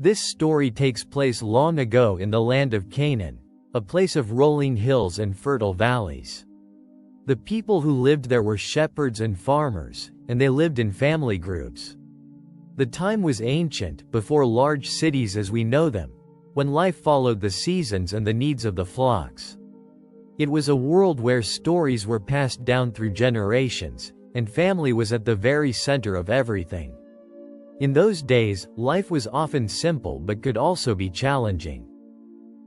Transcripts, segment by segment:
This story takes place long ago in the land of Canaan, a place of rolling hills and fertile valleys. The people who lived there were shepherds and farmers, and they lived in family groups. The time was ancient, before large cities as we know them, when life followed the seasons and the needs of the flocks. It was a world where stories were passed down through generations, and family was at the very center of everything. In those days, life was often simple but could also be challenging.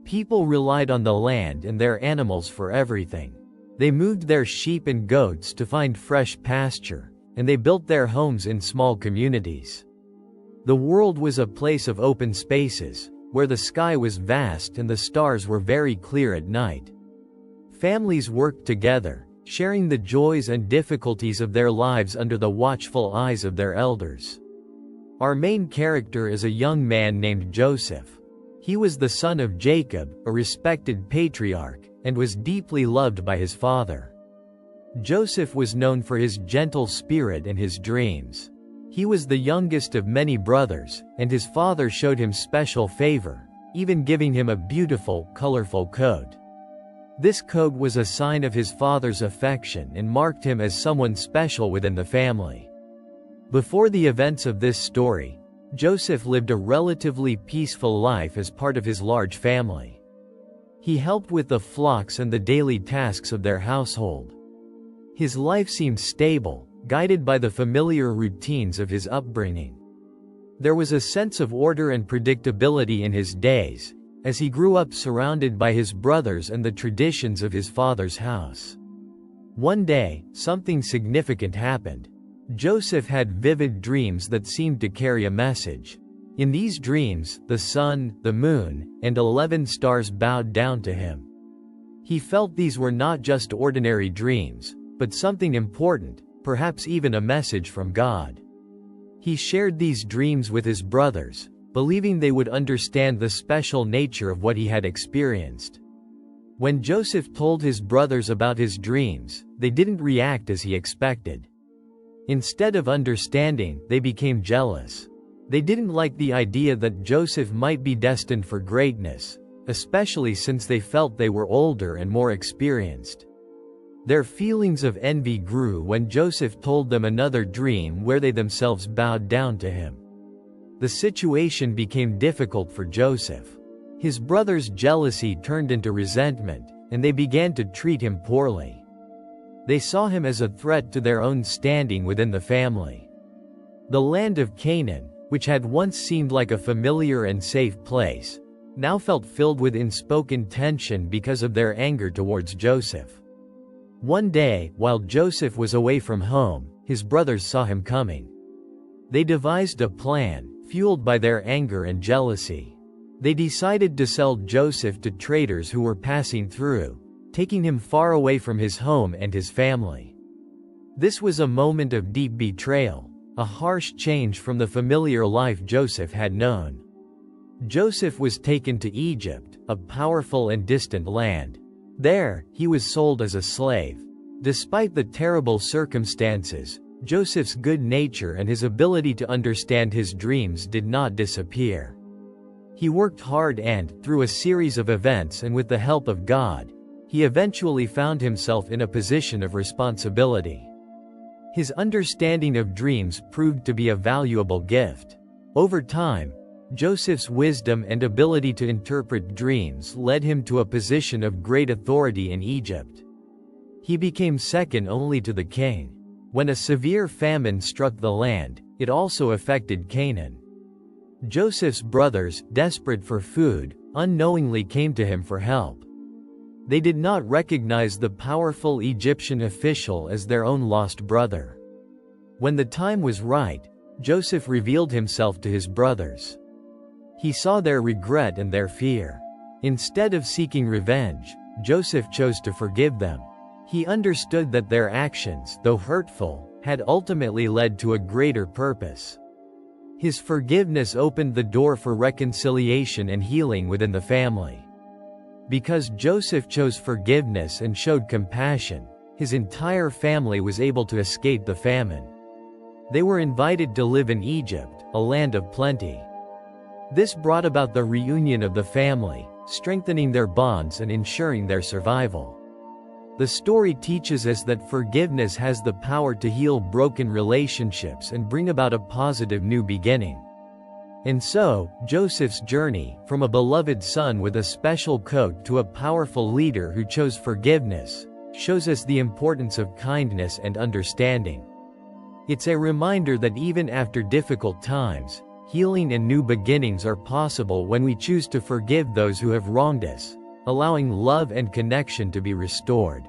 People relied on the land and their animals for everything. They moved their sheep and goats to find fresh pasture, and they built their homes in small communities. The world was a place of open spaces, where the sky was vast and the stars were very clear at night. Families worked together, sharing the joys and difficulties of their lives under the watchful eyes of their elders. Our main character is a young man named Joseph. He was the son of Jacob, a respected patriarch, and was deeply loved by his father. Joseph was known for his gentle spirit and his dreams. He was the youngest of many brothers, and his father showed him special favor, even giving him a beautiful, colorful coat. This coat was a sign of his father's affection and marked him as someone special within the family. Before the events of this story, Joseph lived a relatively peaceful life as part of his large family. He helped with the flocks and the daily tasks of their household. His life seemed stable, guided by the familiar routines of his upbringing. There was a sense of order and predictability in his days, as he grew up surrounded by his brothers and the traditions of his father's house. One day, something significant happened. Joseph had vivid dreams that seemed to carry a message. In these dreams, the sun, the moon, and 11 stars bowed down to him. He felt these were not just ordinary dreams, but something important, perhaps even a message from God. He shared these dreams with his brothers, believing they would understand the special nature of what he had experienced. When Joseph told his brothers about his dreams, they didn't react as he expected. Instead of understanding, they became jealous. They didn't like the idea that Joseph might be destined for greatness, especially since they felt they were older and more experienced. Their feelings of envy grew when Joseph told them another dream where they themselves bowed down to him. The situation became difficult for Joseph. His brothers' jealousy turned into resentment, and they began to treat him poorly. They saw him as a threat to their own standing within the family. The land of Canaan, which had once seemed like a familiar and safe place, now felt filled with unspoken tension because of their anger towards Joseph. One day, while Joseph was away from home, his brothers saw him coming. They devised a plan, fueled by their anger and jealousy. They decided to sell Joseph to traders who were passing through, taking him far away from his home and his family. This was a moment of deep betrayal, a harsh change from the familiar life Joseph had known. Joseph was taken to Egypt, a powerful and distant land. There, he was sold as a slave. Despite the terrible circumstances, Joseph's good nature and his ability to understand his dreams did not disappear. He worked hard and, through a series of events and with the help of God, he eventually found himself in a position of responsibility. His understanding of dreams proved to be a valuable gift. Over time, Joseph's wisdom and ability to interpret dreams led him to a position of great authority in Egypt. He became second only to the king. When a severe famine struck the land, it also affected Canaan. Joseph's brothers, desperate for food, unknowingly came to him for help. They did not recognize the powerful Egyptian official as their own lost brother. When the time was right, Joseph revealed himself to his brothers. He saw their regret and their fear. Instead of seeking revenge, Joseph chose to forgive them. He understood that their actions, though hurtful, had ultimately led to a greater purpose. His forgiveness opened the door for reconciliation and healing within the family. Because Joseph chose forgiveness and showed compassion, his entire family was able to escape the famine. They were invited to live in Egypt, a land of plenty. This brought about the reunion of the family, strengthening their bonds and ensuring their survival. The story teaches us that forgiveness has the power to heal broken relationships and bring about a positive new beginning. And so, Joseph's journey, from a beloved son with a special coat to a powerful leader who chose forgiveness, shows us the importance of kindness and understanding. It's a reminder that even after difficult times, healing and new beginnings are possible when we choose to forgive those who have wronged us, allowing love and connection to be restored.